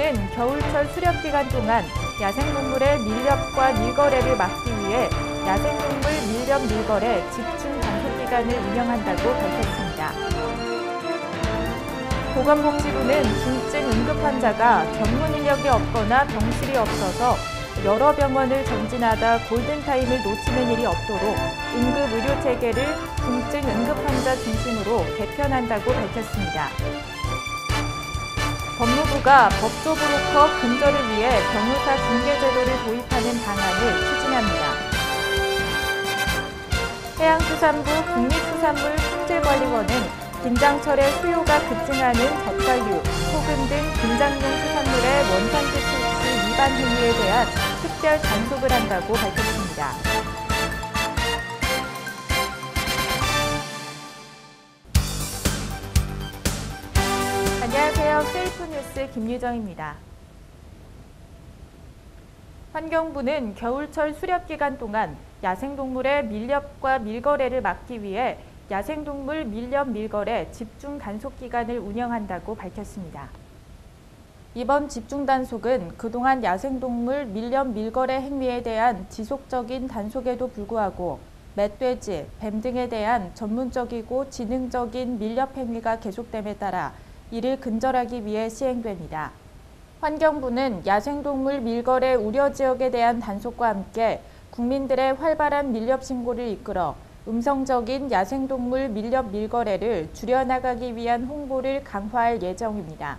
보건복지부는 겨울철 수렵 기간 동안 야생동물의 밀렵과 밀거래를 막기 위해 야생동물 밀렵 밀거래 집중 단속 기간을 운영한다고 밝혔습니다. 보건복지부는 중증 응급 환자가 전문 인력이 없거나 병실이 없어서 여러 병원을 전진하다 골든타임을 놓치는 일이 없도록 응급의료 체계를 중증 응급 환자 중심으로 개편한다고 밝혔습니다. 법무부가 법조 브로커 근절을 위해 변호사 중개 제도를 도입하는 방안을 추진합니다. 해양수산부 국립수산물 품질관리원은 김장철에 수요가 급증하는 젓갈류, 소금 등 김장용 수산물의 원산지 출시 위반 행위에 대한 특별 단속을 한다고 밝혔습니다. 안녕하세요. 세이프뉴스 김유정입니다. 환경부는 겨울철 수렵 기간 동안 야생동물의 밀렵과 밀거래를 막기 위해 야생동물 밀렵 밀거래 집중 단속 기간을 운영한다고 밝혔습니다. 이번 집중 단속은 그동안 야생동물 밀렵 밀거래 행위에 대한 지속적인 단속에도 불구하고 멧돼지, 뱀 등에 대한 전문적이고 지능적인 밀렵 행위가 계속됨에 따라 이를 근절하기 위해 시행됩니다. 환경부는 야생동물 밀거래 우려 지역에 대한 단속과 함께 국민들의 활발한 밀렵 신고를 이끌어 음성적인 야생동물 밀렵 밀거래를 줄여나가기 위한 홍보를 강화할 예정입니다.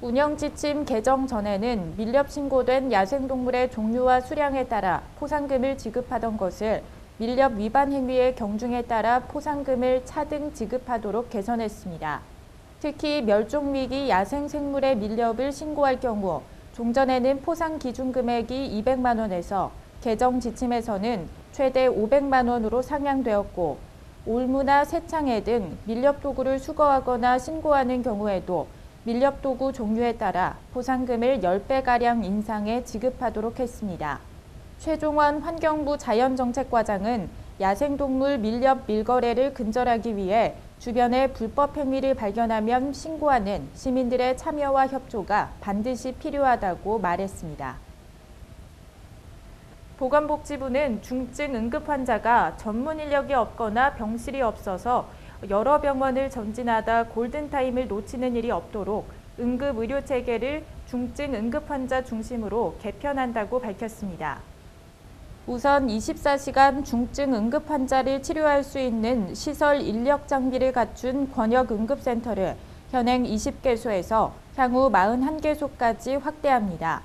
운영지침 개정 전에는 밀렵 신고된 야생동물의 종류와 수량에 따라 포상금을 지급하던 것을 밀렵 위반 행위의 경중에 따라 포상금을 차등 지급하도록 개선했습니다. 특히 멸종위기 야생생물의 밀렵을 신고할 경우 종전에는 포상 기준 금액이 200만 원에서 개정 지침에서는 최대 500만 원으로 상향되었고 올무나 새창해 등 밀렵 도구를 수거하거나 신고하는 경우에도 밀렵 도구 종류에 따라 포상금을 10배가량 인상해 지급하도록 했습니다. 최종원 환경부 자연정책과장은 야생동물 밀렵 밀거래를 근절하기 위해 주변에 불법 행위를 발견하면 신고하는 시민들의 참여와 협조가 반드시 필요하다고 말했습니다. 보건복지부는 중증 응급 환자가 전문 인력이 없거나 병실이 없어서 여러 병원을 전진하다 골든타임을 놓치는 일이 없도록 응급의료 체계를 중증 응급 환자 중심으로 개편한다고 밝혔습니다. 우선 24시간 중증 응급 환자를 치료할 수 있는 시설 인력 장비를 갖춘 권역응급센터를 현행 20개소에서 향후 41개소까지 확대합니다.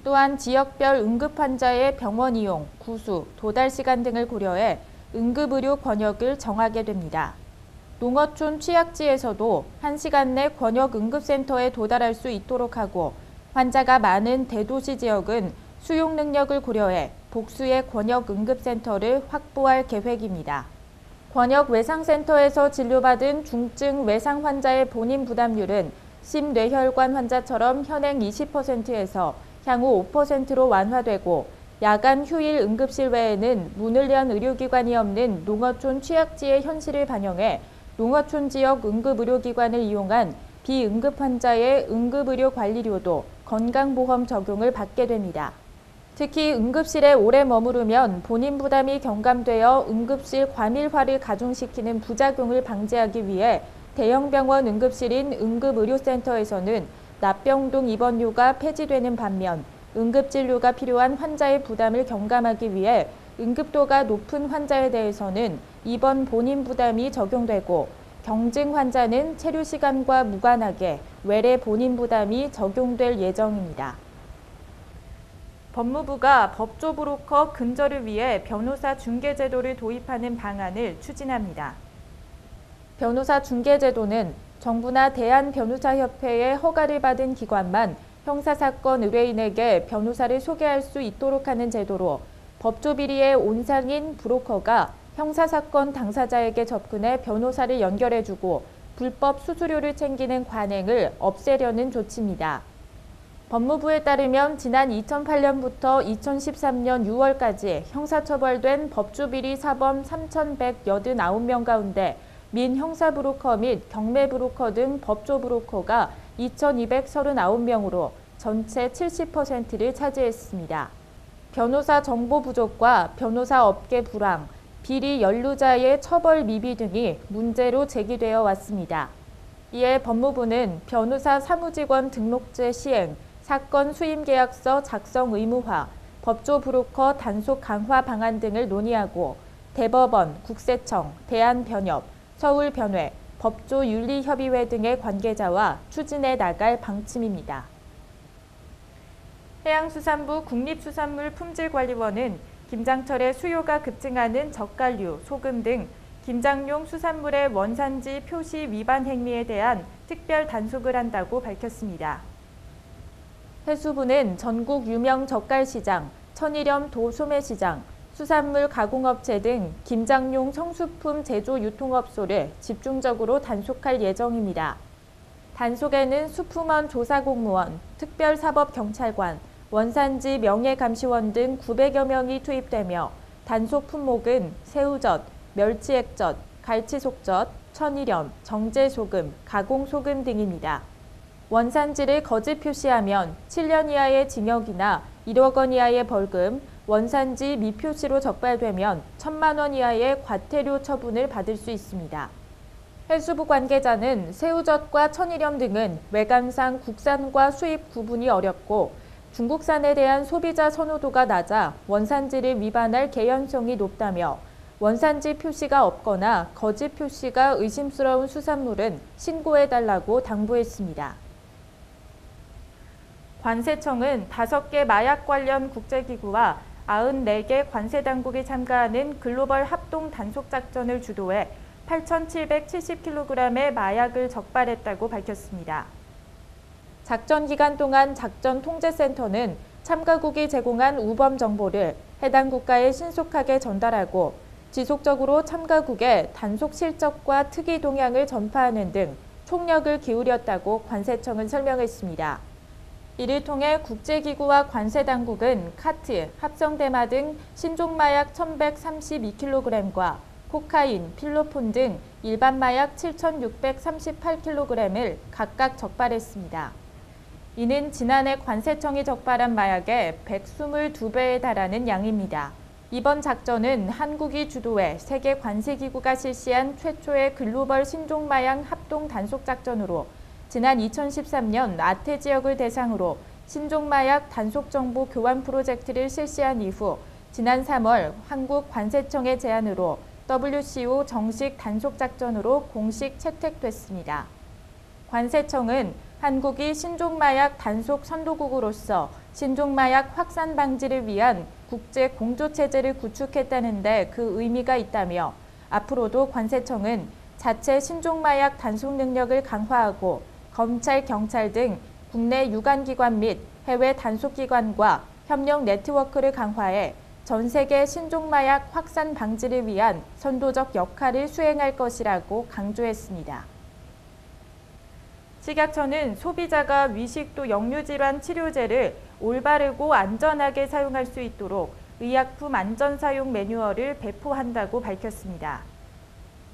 또한 지역별 응급 환자의 병원 이용, 구수, 도달 시간 등을 고려해 응급의료 권역을 정하게 됩니다. 농어촌 취약지에서도 1시간 내 권역응급센터에 도달할 수 있도록 하고 환자가 많은 대도시 지역은 수용 능력을 고려해 복수의 권역응급센터를 확보할 계획입니다. 권역외상센터에서 진료받은 중증 외상 환자의 본인 부담률은 심뇌혈관 환자처럼 현행 20%에서 향후 5%로 완화되고 야간 휴일 응급실 외에는 문을 연 의료기관이 없는 농어촌 취약지의 현실을 반영해 농어촌 지역 응급의료기관을 이용한 비응급 환자의 응급의료 관리료도 건강보험 적용을 받게 됩니다. 특히 응급실에 오래 머무르면 본인 부담이 경감되어 응급실 과밀화를 가중시키는 부작용을 방지하기 위해 대형병원 응급실인 응급의료센터에서는 납병동 입원료가 폐지되는 반면 응급진료가 필요한 환자의 부담을 경감하기 위해 응급도가 높은 환자에 대해서는 입원 본인 부담이 적용되고 경증 환자는 체류 시간과 무관하게 외래 본인 부담이 적용될 예정입니다. 법무부가 법조 브로커 근절을 위해 변호사 중개 제도를 도입하는 방안을 추진합니다. 변호사 중개 제도는 정부나 대한변호사협회의 허가를 받은 기관만 형사사건 의뢰인에게 변호사를 소개할 수 있도록 하는 제도로 법조 비리의 온상인 브로커가 형사사건 당사자에게 접근해 변호사를 연결해주고 불법 수수료를 챙기는 관행을 없애려는 조치입니다. 법무부에 따르면 지난 2008년부터 2013년 6월까지 형사처벌된 법조비리 사범 3,189명 가운데 민형사브로커 및 경매브로커 등 법조브로커가 2,239명으로 전체 70%를 차지했습니다. 변호사 정보 부족과 변호사 업계 불황, 비리 연루자의 처벌 미비 등이 문제로 제기되어 왔습니다. 이에 법무부는 변호사 사무직원 등록제 시행, 사건 수임 계약서 작성 의무화, 법조 브로커 단속 강화 방안 등을 논의하고 대법원, 국세청, 대한변협, 서울변회, 법조윤리협의회 등의 관계자와 추진해 나갈 방침입니다. 해양수산부 국립수산물품질관리원은 김장철에 수요가 급증하는 젓갈류, 소금 등 김장용 수산물의 원산지 표시 위반 행위에 대한 특별 단속을 한다고 밝혔습니다. 해수부는 전국 유명 젓갈시장, 천일염 도소매시장, 수산물 가공업체 등 김장용 성수품 제조 유통업소를 집중적으로 단속할 예정입니다. 단속에는 수품원 조사공무원, 특별사법경찰관, 원산지 명예감시원 등 900여 명이 투입되며 단속 품목은 새우젓, 멸치액젓, 갈치속젓, 천일염, 정제소금, 가공소금 등입니다. 원산지를 거짓 표시하면 7년 이하의 징역이나 1억 원 이하의 벌금, 원산지 미표시로 적발되면 1,000만 원 이하의 과태료 처분을 받을 수 있습니다. 해수부 관계자는 새우젓과 천일염 등은 외관상 국산과 수입 구분이 어렵고 중국산에 대한 소비자 선호도가 낮아 원산지를 위반할 개연성이 높다며 원산지 표시가 없거나 거짓 표시가 의심스러운 수산물은 신고해달라고 당부했습니다. 관세청은 5개 마약 관련 국제기구와 94개 관세당국이 참가하는 글로벌 합동 단속작전을 주도해 8,770kg의 마약을 적발했다고 밝혔습니다. 작전 기간 동안 작전통제센터는 참가국이 제공한 우범 정보를 해당 국가에 신속하게 전달하고 지속적으로 참가국의 단속 실적과 특이 동향을 전파하는 등 총력을 기울였다고 관세청은 설명했습니다. 이를 통해 국제기구와 관세당국은 카트, 합성대마 등 신종마약 1,132kg과 코카인, 필로폰 등 일반 마약 7,638kg을 각각 적발했습니다. 이는 지난해 관세청이 적발한 마약의 122배에 달하는 양입니다. 이번 작전은 한국이 주도해 세계 관세기구가 실시한 최초의 글로벌 신종마약 합동 단속작전으로 지난 2013년 아태 지역을 대상으로 신종마약 단속정보 교환 프로젝트를 실시한 이후 지난 3월 한국 관세청의 제안으로 WCO 정식 단속작전으로 공식 채택됐습니다. 관세청은 한국이 신종마약 단속 선도국으로서 신종마약 확산 방지를 위한 국제 공조체제를 구축했다는 데 그 의미가 있다며 앞으로도 관세청은 자체 신종마약 단속 능력을 강화하고 검찰, 경찰 등 국내 유관기관 및 해외 단속기관과 협력 네트워크를 강화해 전 세계 신종마약 확산 방지를 위한 선도적 역할을 수행할 것이라고 강조했습니다. 식약처는 소비자가 위식도 역류질환 치료제를 올바르고 안전하게 사용할 수 있도록 의약품 안전사용 매뉴얼을 배포한다고 밝혔습니다.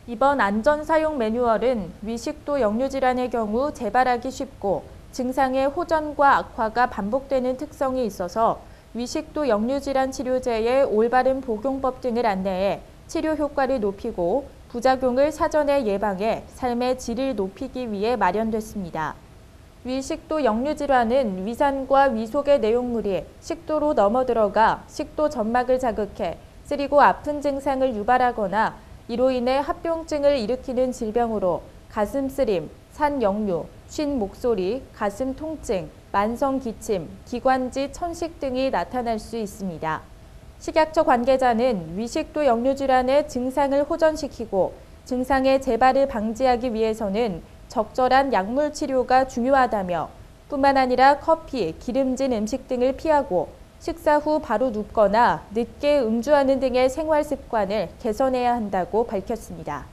이번 안전사용 매뉴얼은 위식도 역류질환의 경우 재발하기 쉽고 증상의 호전과 악화가 반복되는 특성이 있어서 위식도 역류질환 치료제의 올바른 복용법 등을 안내해 치료 효과를 높이고 부작용을 사전에 예방해 삶의 질을 높이기 위해 마련됐습니다. 위식도 역류질환은 위산과 위 속의 내용물이 식도로 넘어들어가 식도 점막을 자극해 쓰리고 아픈 증상을 유발하거나 이로 인해 합병증을 일으키는 질병으로 가슴 쓰림, 산 역류, 쉰 목소리, 가슴 통증, 만성 기침, 기관지 천식 등이 나타날 수 있습니다. 식약처 관계자는 위식도 역류질환의 증상을 호전시키고 증상의 재발을 방지하기 위해서는 적절한 약물 치료가 중요하다며 뿐만 아니라 커피, 기름진 음식 등을 피하고 식사 후 바로 눕거나 늦게 음주하는 등의 생활 습관을 개선해야 한다고 밝혔습니다.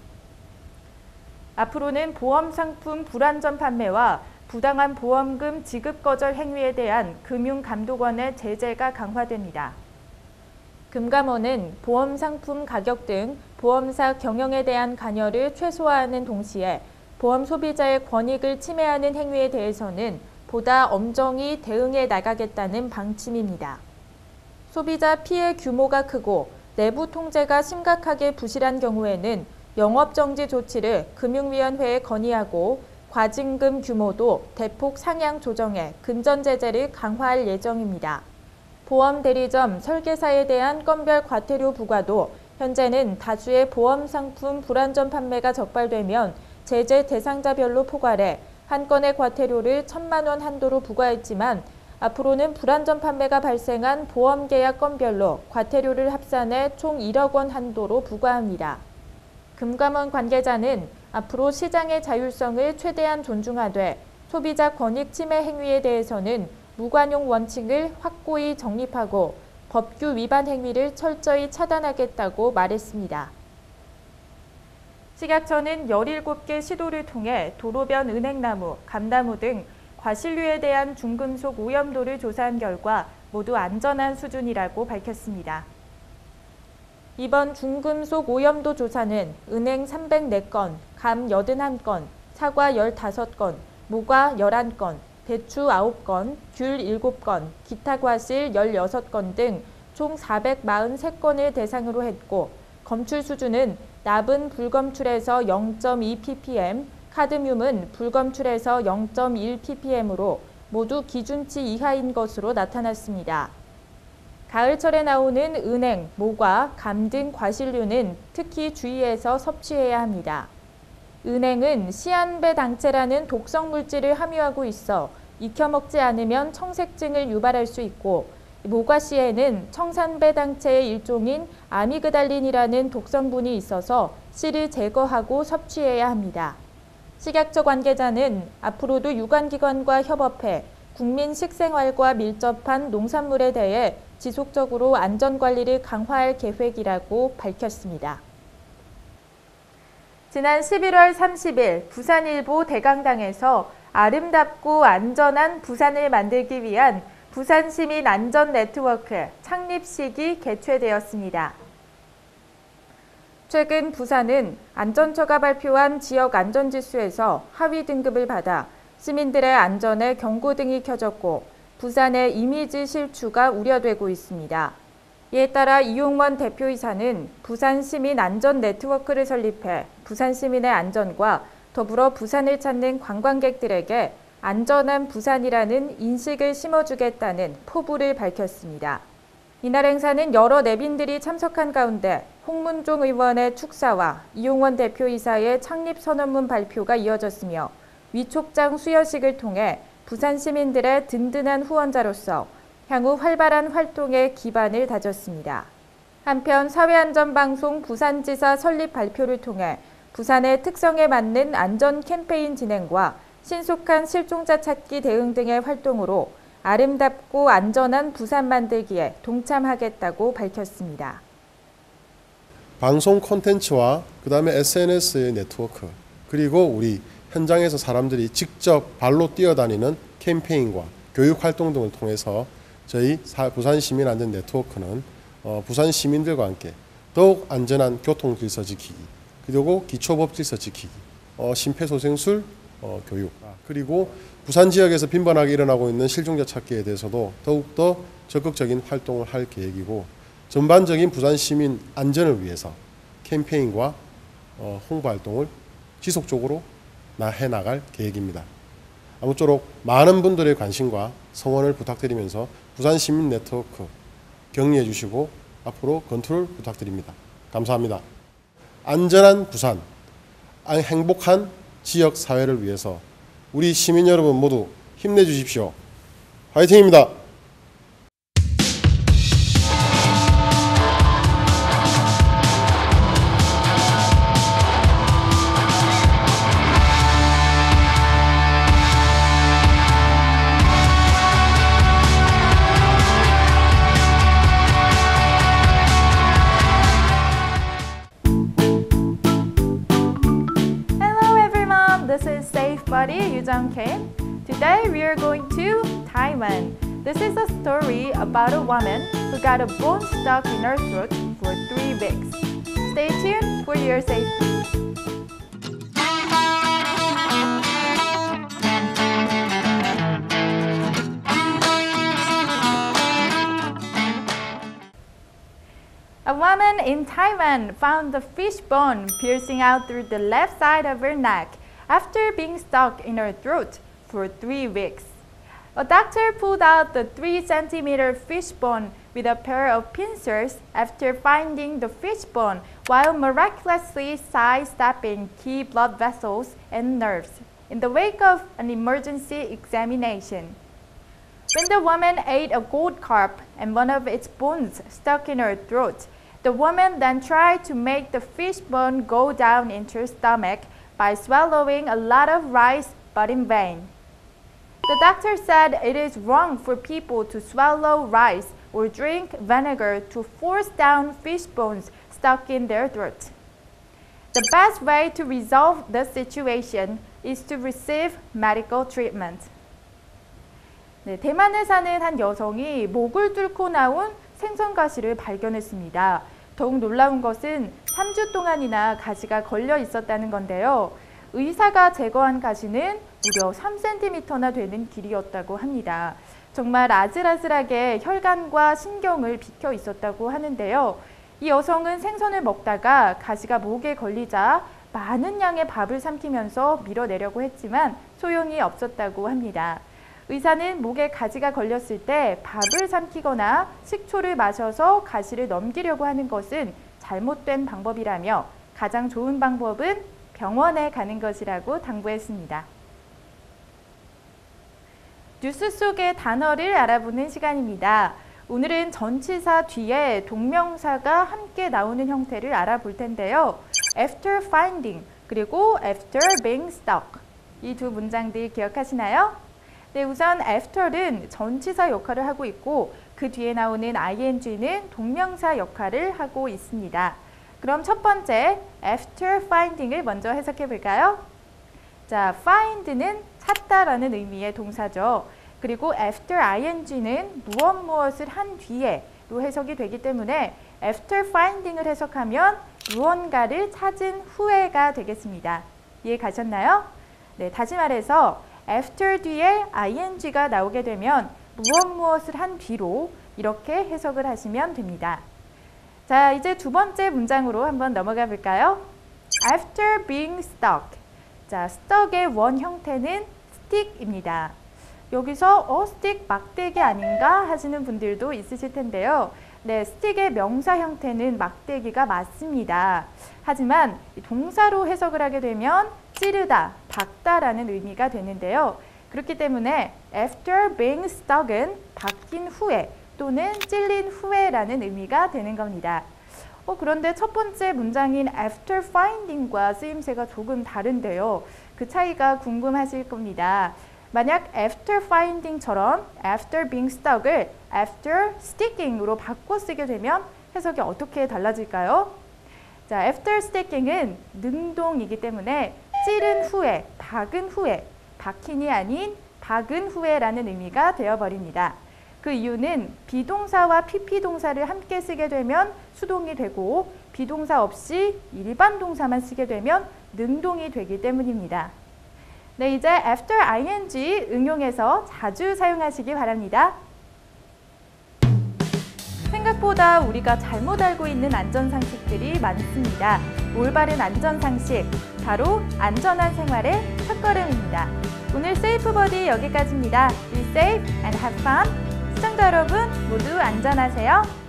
앞으로는 보험상품 불안전 판매와 부당한 보험금 지급 거절 행위에 대한 금융감독원의 제재가 강화됩니다. 금감원은 보험상품 가격 등 보험사 경영에 대한 관여를 최소화하는 동시에 보험 소비자의 권익을 침해하는 행위에 대해서는 보다 엄정히 대응해 나가겠다는 방침입니다. 소비자 피해 규모가 크고 내부 통제가 심각하게 부실한 경우에는 영업정지 조치를 금융위원회에 건의하고 과징금 규모도 대폭 상향 조정해 금전제재를 강화할 예정입니다. 보험 대리점 설계사에 대한 건별 과태료 부과도 현재는 다수의 보험 상품 불안전 판매가 적발되면 제재 대상자별로 포괄해 한 건의 과태료를 1,000만 원 한도로 부과했지만 앞으로는 불안전 판매가 발생한 보험 계약 건별로 과태료를 합산해 총 1억 원 한도로 부과합니다. 금감원 관계자는 앞으로 시장의 자율성을 최대한 존중하되 소비자 권익 침해 행위에 대해서는 무관용 원칙을 확고히 정립하고 법규 위반 행위를 철저히 차단하겠다고 말했습니다. 식약처는 17개 시도를 통해 도로변 은행나무, 감나무 등 과실류에 대한 중금속 오염도를 조사한 결과 모두 안전한 수준이라고 밝혔습니다. 이번 중금속 오염도 조사는 은행 304건, 감 81건, 사과 15건, 모과 11건, 배추 9건, 귤 7건, 기타 과실 16건 등 총 443건을 대상으로 했고 검출 수준은 납은 불검출에서 0.2ppm, 카드뮴은 불검출에서 0.1ppm으로 모두 기준치 이하인 것으로 나타났습니다. 가을철에 나오는 은행, 모과, 감 등 과실류는 특히 주의해서 섭취해야 합니다. 은행은 시안배당체라는 독성 물질을 함유하고 있어 익혀 먹지 않으면 청색증을 유발할 수 있고 모과씨에는 청산배당체의 일종인 아미그달린이라는 독성분이 있어서 씨를 제거하고 섭취해야 합니다. 식약처 관계자는 앞으로도 유관기관과 협업해 국민 식생활과 밀접한 농산물에 대해 지속적으로 안전관리를 강화할 계획이라고 밝혔습니다. 지난 11월 30일 부산일보 대강당에서 아름답고 안전한 부산을 만들기 위한 부산시민안전네트워크 창립식이 개최되었습니다. 최근 부산은 안전처가 발표한 지역 안전지수에서 하위 등급을 받아 시민들의 안전에 경고등이 켜졌고 부산의 이미지 실추가 우려되고 있습니다. 이에 따라 이용원 대표이사는 부산시민안전네트워크를 설립해 부산 시민의 안전과 더불어 부산을 찾는 관광객들에게 안전한 부산이라는 인식을 심어주겠다는 포부를 밝혔습니다. 이날 행사는 여러 내빈들이 참석한 가운데 홍문종 의원의 축사와 이용원 대표이사의 창립 선언문 발표가 이어졌으며 위촉장 수여식을 통해 부산 시민들의 든든한 후원자로서 향후 활발한 활동의 기반을 다졌습니다. 한편 사회안전방송 부산지사 설립 발표를 통해 부산의 특성에 맞는 안전 캠페인 진행과 신속한 실종자 찾기 대응 등의 활동으로 아름답고 안전한 부산 만들기에 동참하겠다고 밝혔습니다. 방송 콘텐츠와 그다음에 SNS의 네트워크, 그리고 우리 현장에서 사람들이 직접 발로 뛰어다니는 캠페인과 교육 활동 등을 통해서 저희 부산 시민 안전 네트워크는 부산 시민들과 함께 더욱 안전한 교통 질서 지키기, 그리고 기초법 질서 지키기, 심폐소생술 교육, 그리고 부산 지역에서 빈번하게 일어나고 있는 실종자 찾기에 대해서도 더욱더 적극적인 활동을 할 계획이고 전반적인 부산 시민 안전을 위해서 캠페인과 홍보 활동을 지속적으로 해나갈 계획입니다. 아무쪼록 많은 분들의 관심과 성원을 부탁드리면서 부산 시민 네트워크 격려해 주시고 앞으로 건투를 부탁드립니다. 감사합니다. 안전한 부산, 행복한 지역 사회를 위해서 우리 시민 여러분 모두 힘내주십시오. 화이팅입니다. This is Safe Buddy Yujang Kim. Today we are going to Taiwan. This is a story about a woman who got a bone stuck in her throat for 3 weeks. Stay tuned for your safety. A woman in Taiwan found the fish bone piercing out through the left side of her neck after being stuck in her throat for 3 weeks. A doctor pulled out the 3-centimeter fish bone with a pair of pincers after finding the fish bone while miraculously sidestepping key blood vessels and nerves in the wake of an emergency examination. When the woman ate a gold carp and one of its bones stuck in her throat, the woman then tried to make the fish bone go down into her stomach by swallowing a lot of rice, but in vain. The doctor said it is wrong for people to swallow rice or drink vinegar to force down fish bones stuck in their throat. The best way to resolve the situation is to receive medical treatment. 네, 대만에 사는 한 여성이 목을 뚫고 나온 생선 가시를 발견했습니다. 더욱 놀라운 것은 3주 동안이나 가시가 걸려 있었다는 건데요. 의사가 제거한 가시는 무려 3cm나 되는 길이었다고 합니다. 정말 아슬아슬하게 혈관과 신경을 비켜 있었다고 하는데요. 이 여성은 생선을 먹다가 가시가 목에 걸리자 많은 양의 밥을 삼키면서 밀어내려고 했지만 소용이 없었다고 합니다. 의사는 목에 가시가 걸렸을 때 밥을 삼키거나 식초를 마셔서 가시를 넘기려고 하는 것은 잘못된 방법이라며 가장 좋은 방법은 병원에 가는 것이라고 당부했습니다. 뉴스 속의 단어를 알아보는 시간입니다. 오늘은 전치사 뒤에 동명사가 함께 나오는 형태를 알아볼 텐데요. After finding 그리고 after being stuck 이 두 문장들 기억하시나요? 네, 우선 after는 전치사 역할을 하고 있고 그 뒤에 나오는 ing는 동명사 역할을 하고 있습니다. 그럼 첫 번째 after finding을 먼저 해석해 볼까요? 자, find는 찾다라는 의미의 동사죠. 그리고 after ing는 무엇을 한 뒤에로 해석이 되기 때문에 after finding을 해석하면 무언가를 찾은 후에가 되겠습니다. 이해 가셨나요? 네, 다시 말해서 after 뒤에 ing가 나오게 되면 무엇을 한 뒤로 이렇게 해석을 하시면 됩니다. 자, 이제 두 번째 문장으로 한번 넘어가 볼까요? After being stuck. 자, stuck의 원 형태는 stick입니다. 여기서 stick 막대기 아닌가 하시는 분들도 있으실 텐데요. 네, stick의 명사 형태는 막대기가 맞습니다. 하지만 동사로 해석을 하게 되면 찌르다, 박다라는 의미가 되는데요. 그렇기 때문에 after being stuck은 박힌 후에 또는 찔린 후에라는 의미가 되는 겁니다. 그런데 첫 번째 문장인 after finding과 쓰임새가 조금 다른데요. 그 차이가 궁금하실 겁니다. 만약 after finding처럼 after being stuck을 after sticking으로 바꿔 쓰게 되면 해석이 어떻게 달라질까요? 자, after sticking은 능동이기 때문에 찌른 후에, 박은 후에, 박힌이 아닌 박은 후에라는 의미가 되어버립니다. 그 이유는 비동사와 pp동사를 함께 쓰게 되면 수동이 되고 비동사 없이 일반 동사만 쓰게 되면 능동이 되기 때문입니다. 네, 이제 after ing 응용해서 자주 사용하시기 바랍니다. 생각보다 우리가 잘못 알고 있는 안전상식들이 많습니다. 올바른 안전상식, 바로 안전한 생활의 첫걸음입니다. 오늘 세이프버디 여기까지입니다. Be safe and have fun. 시청자 여러분 모두 안전하세요.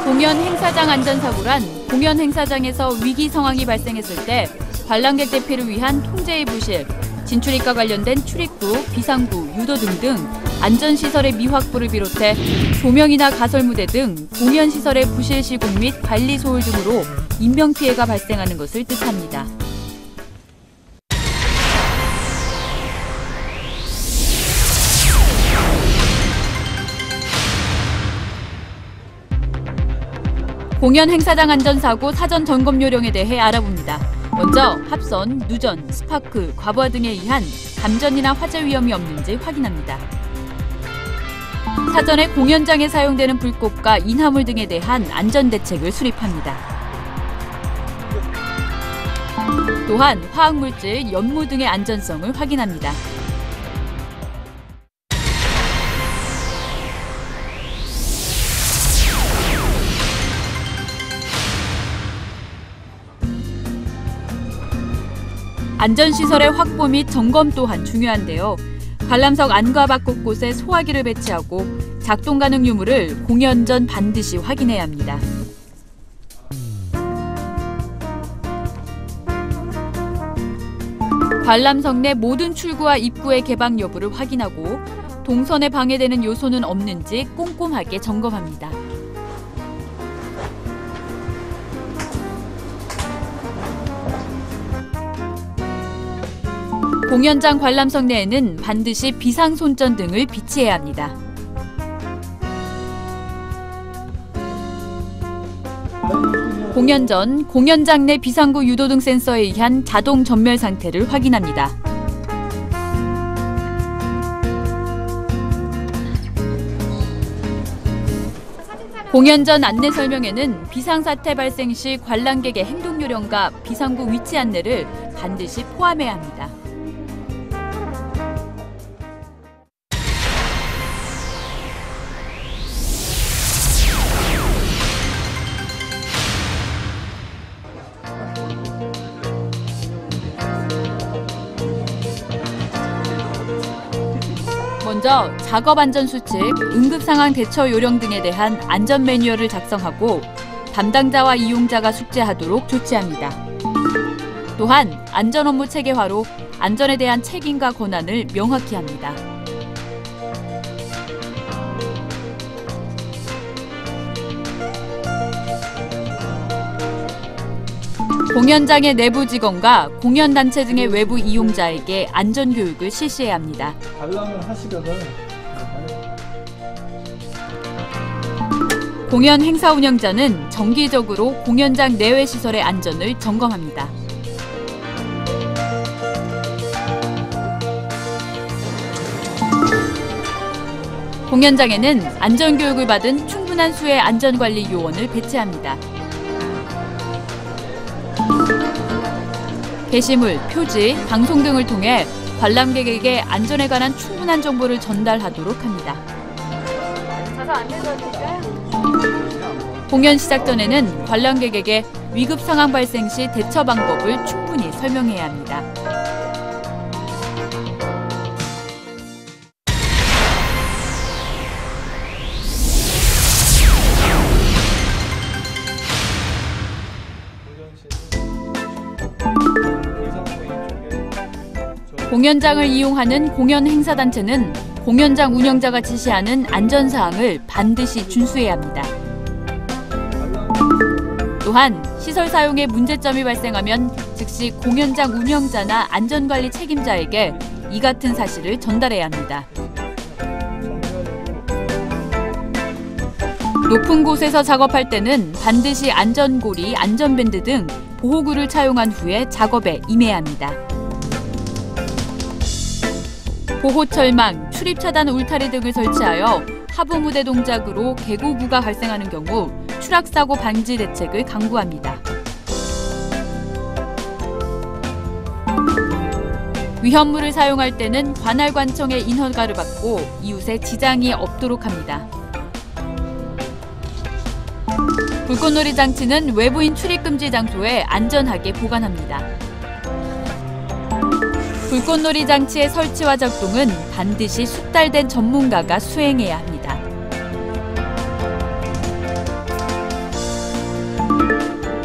공연 행사장 안전사고란 공연 행사장에서 위기 상황이 발생했을 때 관람객 대피를 위한 통제의 부실, 진출입과 관련된 출입구, 비상구, 유도 등등 안전시설의 미확보를 비롯해 조명이나 가설 무대 등 공연시설의 부실 시공 및 관리 소홀 등으로 인명피해가 발생하는 것을 뜻합니다. 공연 행사장 안전사고 사전 점검 요령에 대해 알아봅니다. 먼저 합선, 누전, 스파크, 과부하 등에 의한 감전이나 화재 위험이 없는지 확인합니다. 사전에 공연장에 사용되는 불꽃과 인화물 등에 대한 안전대책을 수립합니다. 또한 화학물질, 연무 등의 안전성을 확인합니다. 안전시설의 확보 및 점검 또한 중요한데요. 관람석 안과 밖 곳곳에 소화기를 배치하고 작동 가능 유무를 공연 전 반드시 확인해야 합니다. 관람석 내 모든 출구와 입구의 개방 여부를 확인하고 동선에 방해되는 요소는 없는지 꼼꼼하게 점검합니다. 공연장 관람석 내에는 반드시 비상손전 등을 비치해야 합니다. 공연 전 공연장 내 비상구 유도등 센서에 의한 자동 전멸 상태를 확인합니다. 공연 전 안내 설명에는 비상사태 발생 시 관람객의 행동 요령과 비상구 위치 안내를 반드시 포함해야 합니다. 먼저 작업 안전 수칙, 응급 상황 대처 요령 등에 대한 안전 매뉴얼을 작성하고 담당자와 이용자가 숙지하도록 조치합니다. 또한 안전 업무 체계화로 안전에 대한 책임과 권한을 명확히 합니다. 공연장의 내부 직원과 공연단체 등의 외부 이용자에게 안전교육을 실시해야 합니다. 관람을 하시거든. 공연 행사 운영자는 정기적으로 공연장 내외 시설의 안전을 점검합니다. 공연장에는 안전교육을 받은 충분한 수의 안전관리 요원을 배치합니다. 게시물, 표지, 방송 등을 통해 관람객에게 안전에 관한 충분한 정보를 전달하도록 합니다. 공연 시작 전에는 관람객에게 위급 상황 발생 시 대처 방법을 충분히 설명해야 합니다. 공연장을 이용하는 공연 행사단체는 공연장 운영자가 지시하는 안전사항을 반드시 준수해야 합니다. 또한 시설 사용에 문제점이 발생하면 즉시 공연장 운영자나 안전관리 책임자에게 이 같은 사실을 전달해야 합니다. 높은 곳에서 작업할 때는 반드시 안전고리, 안전밴드 등 보호구를 차용한 후에 작업에 임해야 합니다. 보호철망, 출입차단 울타리 등을 설치하여 하부 무대 동작으로 개고구가 발생하는 경우 추락사고 방지 대책을 강구합니다. 위험물을 사용할 때는 관할관청의 인허가를 받고 이웃에 지장이 없도록 합니다. 불꽃놀이 장치는 외부인 출입금지 장소에 안전하게 보관합니다. 불꽃놀이 장치의 설치와 작동은 반드시 숙달된 전문가가 수행해야 합니다.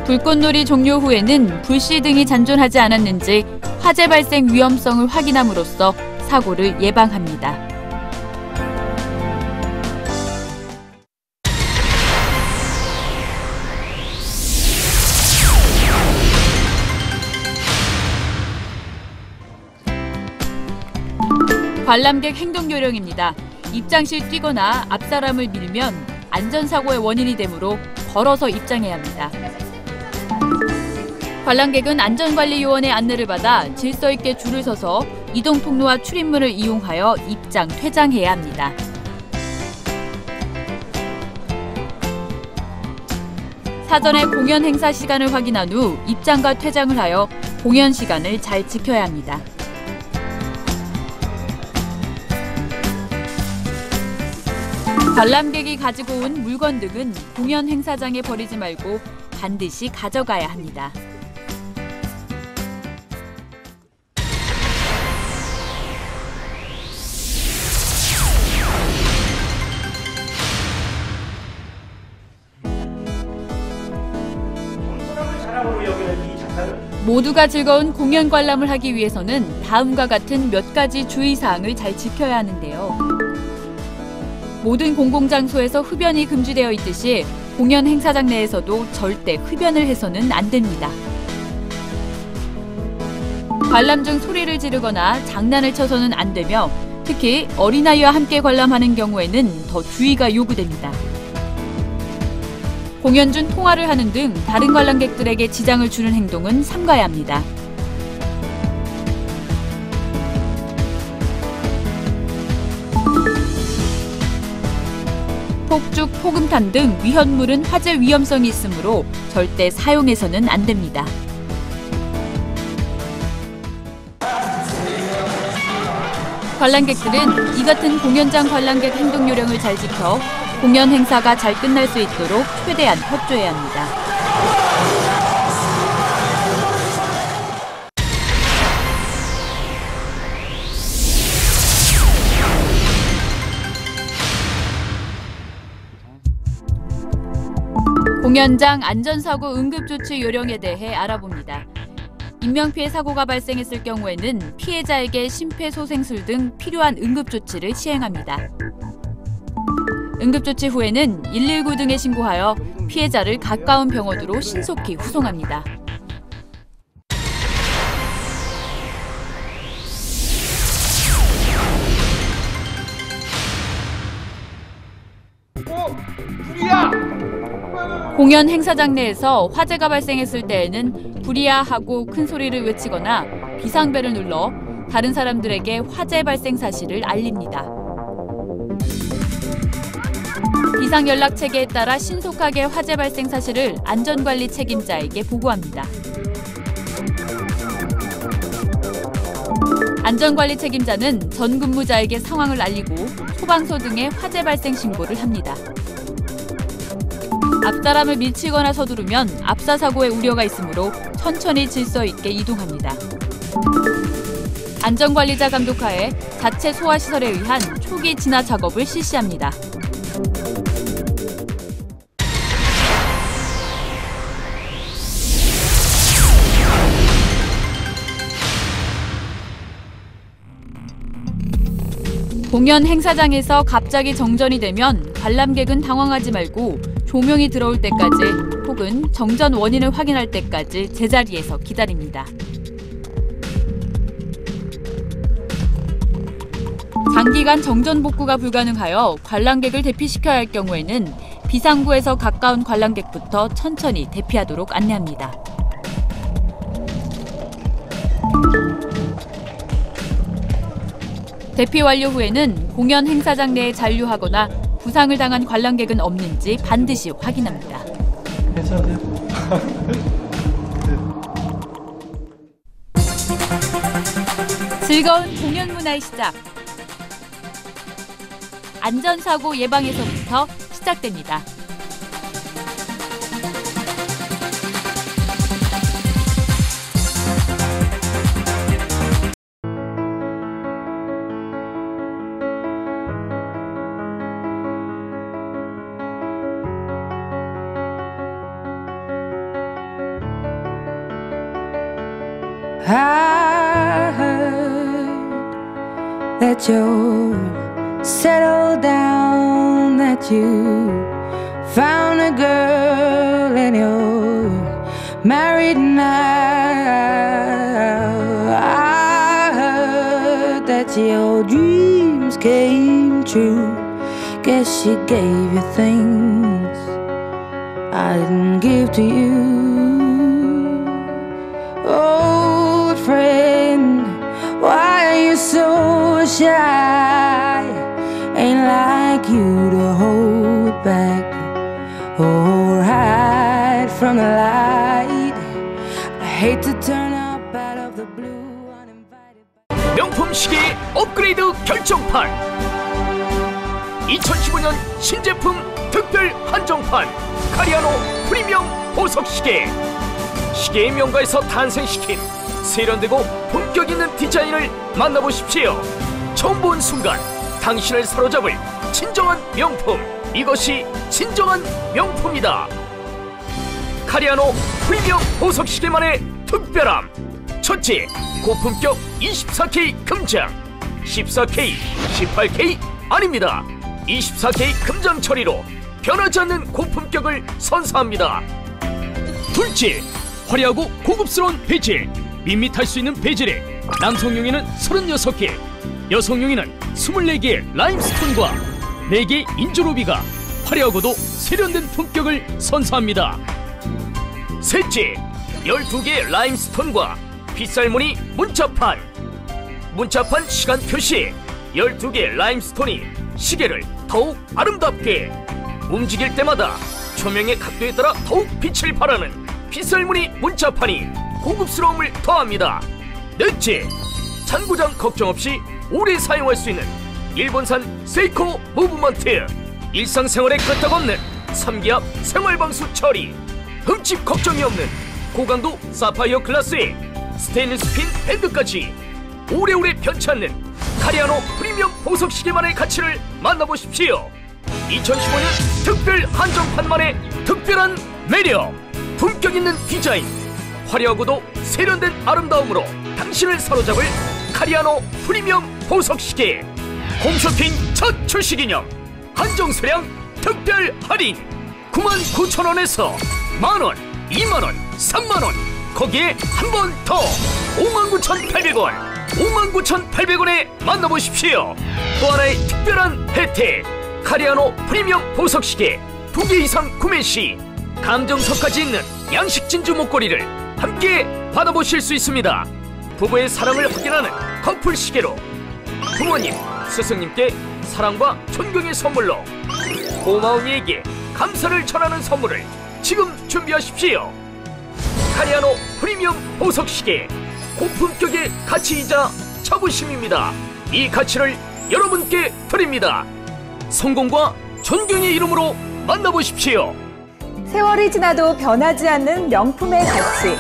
불꽃놀이 종료 후에는 불씨 등이 잔존하지 않았는지 화재 발생 위험성을 확인함으로써 사고를 예방합니다. 관람객 행동 요령입니다. 입장 시 뛰거나 앞사람을 밀면 안전사고의 원인이 되므로 걸어서 입장해야 합니다. 관람객은 안전관리요원의 안내를 받아 질서 있게 줄을 서서 이동 통로와 출입문을 이용하여 입장, 퇴장해야 합니다. 사전에 공연 행사 시간을 확인한 후 입장과 퇴장을 하여 공연 시간을 잘 지켜야 합니다. 관람객이 가지고 온 물건 등은 공연 행사장에 버리지 말고 반드시 가져가야 합니다. 모두가 즐거운 공연 관람을 하기 위해서는 다음과 같은 몇 가지 주의사항을 잘 지켜야 하는데요. 모든 공공장소에서 흡연이 금지되어 있듯이 공연 행사장 내에서도 절대 흡연을 해서는 안 됩니다. 관람 중 소리를 지르거나 장난을 쳐서는 안 되며 특히 어린아이와 함께 관람하는 경우에는 더 주의가 요구됩니다. 공연 중 통화를 하는 등 다른 관람객들에게 지장을 주는 행동은 삼가야 합니다. 폭죽, 폭음탄 등 위험물은 화재 위험성이 있으므로 절대 사용해서는 안 됩니다. 관람객들은 이 같은 공연장 관람객 행동 요령을 잘 지켜 공연 행사가 잘 끝날 수 있도록 최대한 협조해야 합니다. 공연장 안전사고 응급조치 요령에 대해 알아봅니다. 인명피해 사고가 발생했을 경우에는 피해자에게 심폐소생술 등 필요한 응급조치를 시행합니다. 응급조치 후에는 119 등에 신고하여 피해자를 가까운 병원으로 신속히 후송합니다. 불이야! 공연 행사장 내에서 화재가 발생했을 때에는 불이야 하고 큰 소리를 외치거나 비상벨을 눌러 다른 사람들에게 화재 발생 사실을 알립니다. 비상연락 체계에 따라 신속하게 화재 발생 사실을 안전관리 책임자에게 보고합니다. 안전관리 책임자는 전 근무자에게 상황을 알리고 소방서 등에 화재 발생 신고를 합니다. 앞사람을 밀치거나 서두르면 압사사고의 우려가 있으므로 천천히 질서 있게 이동합니다. 안전관리자 감독하에 자체 소화시설에 의한 초기 진화 작업을 실시합니다. 공연 행사장에서 갑자기 정전이 되면 관람객은 당황하지 말고 조명이 들어올 때까지 혹은 정전 원인을 확인할 때까지 제자리에서 기다립니다. 장기간 정전 복구가 불가능하여 관람객을 대피시켜야 할 경우에는 비상구에서 가까운 관람객부터 천천히 대피하도록 안내합니다. 대피 완료 후에는 공연 행사장 내에 잔류하거나 부상을 당한 관람객은 없는지 반드시 확인합니다. 괜찮으세요? 즐거운 공연 문화의 시작. 안전사고 예방에서부터 시작됩니다. I heard that you're settled down, that you found a girl and you're married now. I heard that your dreams came true. Guess she gave you things I didn't give to you. Old friend, why are you so shy? Ain't like you to hold back or hide from the light. I hate to turn up out of the blue uninvited. 명품 시계 업그레이드 결정판 2015년 신제품 특별 한정판 카리아노 프리미엄 보석 시계. 시계의 명가에서 탄생시킨 세련되고 품격 있는 디자인을 만나보십시오. 처음 본 순간 당신을 사로잡을 진정한 명품, 이것이 진정한 명품이다. 카리아노 프리미엄 보석 시계만의 특별함. 첫째, 고품격 24K 금장. 14K, 18K 아닙니다. 24K 금장 처리로 변하지 않는 고품격을 선사합니다. 둘째, 화려하고 고급스러운 베젤. 밋밋할 수 있는 베젤에 남성용에는 36개, 여성용에는 24개의 라임스톤과 4개의 인조루비가 화려하고도 세련된 품격을 선사합니다. 셋째, 12개의 라임스톤과 빗살무늬 문자판. 문자판 시간 표시에 12개의 라임스톤이 시계를 더욱 아름답게, 움직일 때마다 조명의 각도에 따라 더욱 빛을 발하는 빗살무늬 문자판이 고급스러움을 더합니다. 넷째, 잔고장 걱정 없이 오래 사용할 수 있는 일본산 세이코 무브먼트. 일상생활에 끄떡없는 3기압 생활방수 처리, 흠집 걱정이 없는 고강도 사파이어 글라스에 스테인리스 핀 밴드까지 오래오래 변치 않는 카리아노 프리미엄 보석 시계만의 가치를 만나보십시오. 2015년 특별 한정판만의 특별한 매력, 품격 있는 디자인, 화려하고도 세련된 아름다움으로 당신을 사로잡을 카리아노 프리미엄 보석 시계. 홈쇼핑 첫 출시기념 한정 수량 특별 할인 99,000원에서 만원, 2만원, 3만원, 거기에 한 번 더 59,800원, 59,800원에 만나보십시오. 또 하나의 특별한 혜택, 카리아노 프리미엄 보석 시계 2개 이상 구매 시 감정석까지 있는 양식 진주 목걸이를 함께 받아보실 수 있습니다. 부부의 사랑을 확인하는 커플 시계로 부모님, 스승님께 사랑과 존경의 선물로 고마운 이에게 감사를 전하는 선물을 지금 준비하십시오. 카리아노 프리미엄 보석 시계, 고품격의 가치이자 자부심입니다. 이 가치를 여러분께 드립니다. 성공과 존경의 이름으로 만나보십시오. 세월이 지나도 변하지 않는 명품의 가치.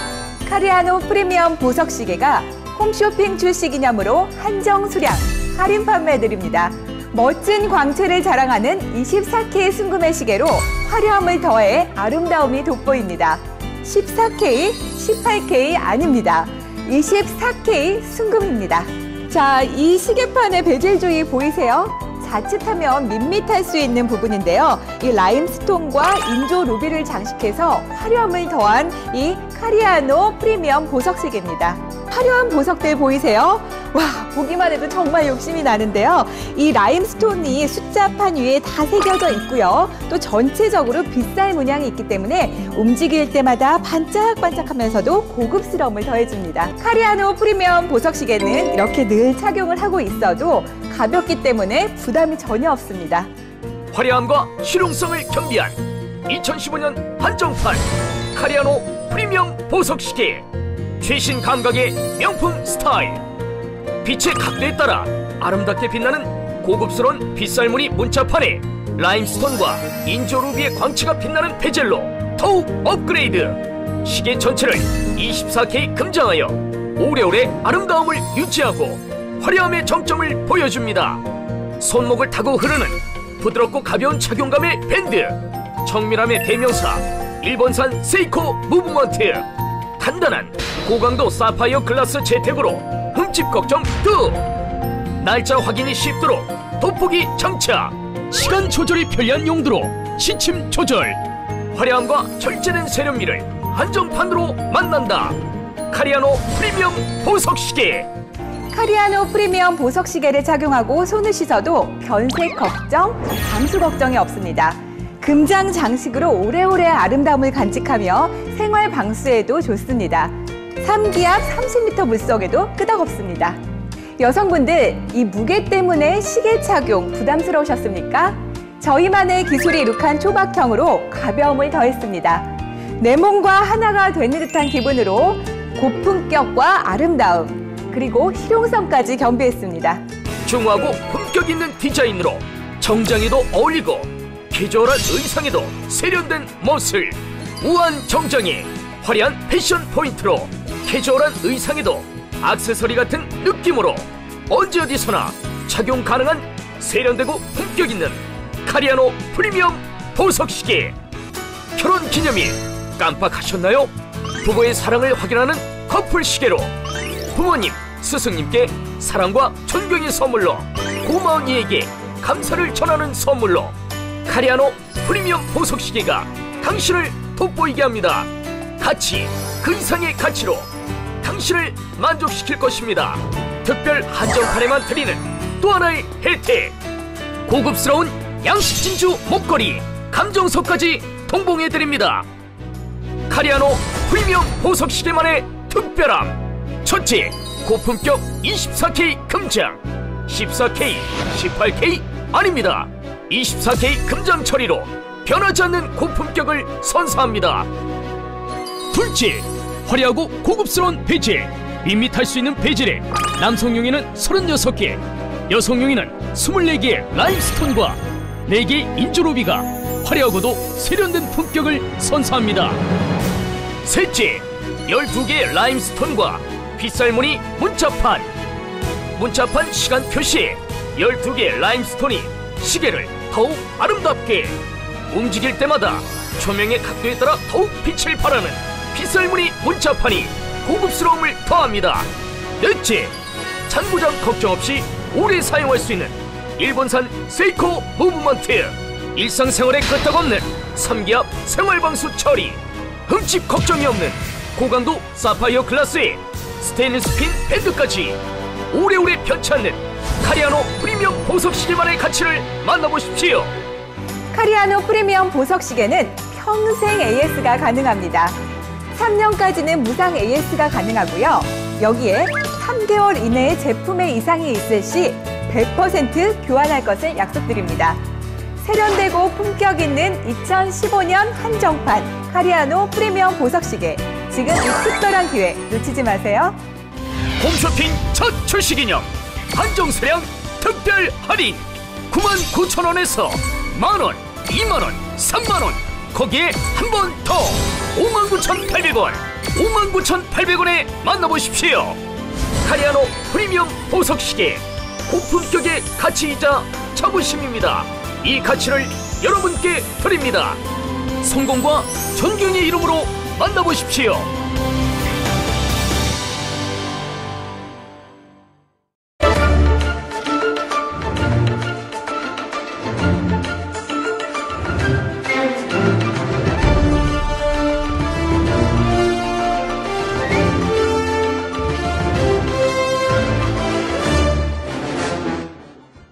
카리아노 프리미엄 보석 시계가 홈쇼핑 출시 기념으로 한정 수량 할인 판매해드립니다. 멋진 광채를 자랑하는 24K 순금의 시계로 화려함을 더해 아름다움이 돋보입니다. 14K, 18K 아닙니다. 24K 순금입니다. 자, 이 시계판의 베젤 조이 보이세요? 자칫하면 밋밋할 수 있는 부분인데요. 이 라임스톤과 인조 루비를 장식해서 화려함을 더한 이 카리아노 프리미엄 보석 시계입니다. 화려한 보석들 보이세요? 와, 보기만 해도 정말 욕심이 나는데요. 이 라임스톤이 숫자판 위에 다 새겨져 있고요. 또 전체적으로 빗살 문양이 있기 때문에 움직일 때마다 반짝반짝하면서도 고급스러움을 더해줍니다. 카리아노 프리미엄 보석 시계는 이렇게 늘 착용을 하고 있어도 가볍기 때문에 부담이 전혀 없습니다. 화려함과 실용성을 겸비한 2015년 한정판 카리아노 프리미엄 보석 시계. 최신 감각의 명품 스타일, 빛의 각도에 따라 아름답게 빛나는 고급스러운 빗살무늬 문자판에 라임스톤과 인조루비의 광채가 빛나는 베젤로 더욱 업그레이드. 시계 전체를 24K 금장하여 오래오래 아름다움을 유지하고 화려함의 정점을 보여줍니다. 손목을 타고 흐르는 부드럽고 가벼운 착용감의 밴드, 정밀함의 대명사 일본산 세이코 무브먼트, 단단한 고강도 사파이어 글라스 재택으로 흠집 걱정 끝. 날짜 확인이 쉽도록 돋보기 장착, 시간 조절이 편리한 용도로 시침 조절. 화려함과 절제된 세련미를 한정판으로 만난다. 카리아노 프리미엄 보석 시계. 카리아노 프리미엄 보석 시계를 착용하고 손을 씻어도 변색 걱정, 방수 걱정이 없습니다. 금장 장식으로 오래오래 아름다움을 간직하며 생활 방수에도 좋습니다. 3기압 30m 물속에도 끄덕없습니다. 여성분들, 이 무게 때문에 시계 착용 부담스러우셨습니까? 저희만의 기술이 이룩한 초박형으로 가벼움을 더했습니다. 내 몸과 하나가 되는 듯한 기분으로 고품격과 아름다움, 그리고 실용성까지 겸비했습니다. 중후하고 품격 있는 디자인으로 정장에도 어울리고 캐주얼한 의상에도 세련된 멋을, 우아한 정장에 화려한 패션 포인트로 캐주얼한 의상에도 액세서리 같은 느낌으로 언제 어디서나 착용 가능한 세련되고 품격 있는 카리아노 프리미엄 보석시계. 결혼 기념일 깜빡하셨나요? 부부의 사랑을 확인하는 커플 시계로 부모님, 스승님께 사랑과 존경의 선물로, 고마운 이에게 감사를 전하는 선물로 카리아노 프리미엄 보석시계가 당신을 돋보이게 합니다. 가치, 그 이상의 가치로 당신을 만족시킬 것입니다. 특별 한정판에만 드리는 또 하나의 혜택, 고급스러운 양식 진주 목걸이, 감정석까지 동봉해드립니다. 카리아노 프리미엄 보석시계만의 특별함. 첫째, 고품격 24K 금장, 14K, 18K 아닙니다. 24K 금장 처리로 변하지 않는 고품격을 선사합니다. 둘째, 화려하고 고급스러운 베젤, 밋밋할 수 있는 베젤에 남성용에는 36개, 여성용에는 24개의 라임스톤과 4개의 인조루비가 화려하고도 세련된 품격을 선사합니다. 셋째, 12개의 라임스톤과 빗살무늬 문자판, 문자판 시간 표시에 12개의 라임스톤이 시계를 더욱 아름답게, 움직일 때마다 조명의 각도에 따라 더욱 빛을 발하는 빗살무늬 문자판이 고급스러움을 더합니다. 넷째, 잔부장 걱정 없이 오래 사용할 수 있는 일본산 세이코 무브먼트, 일상생활에 끄떡없는 3기압 생활방수 처리, 흠집 걱정이 없는 고강도 사파이어 클래스의 스테인리스 핀 밴드까지 오래오래 변치 않는 카리아노 프리미엄 보석시계만의 가치를 만나보십시오. 카리아노 프리미엄 보석시계는 평생 AS가 가능합니다. 3년까지는 무상 AS가 가능하고요. 여기에 3개월 이내에 제품에 이상이 있을 시 100% 교환할 것을 약속드립니다. 세련되고 품격 있는 2015년 한정판 카리아노 프리미엄 보석시계, 지금 이 특별한 기회 놓치지 마세요. 홈쇼핑 첫 출시 기념 한정 수량 특별 할인 99,000원에서 만원, 2만원, 3만원, 거기에 한 번 더 59,800원, 59,800원에 만나보십시오. 카리아노 프리미엄 보석시계, 고품격의 가치이자 자부심입니다. 이 가치를 여러분께 드립니다. 성공과 존경의 이름으로 만나보십시오.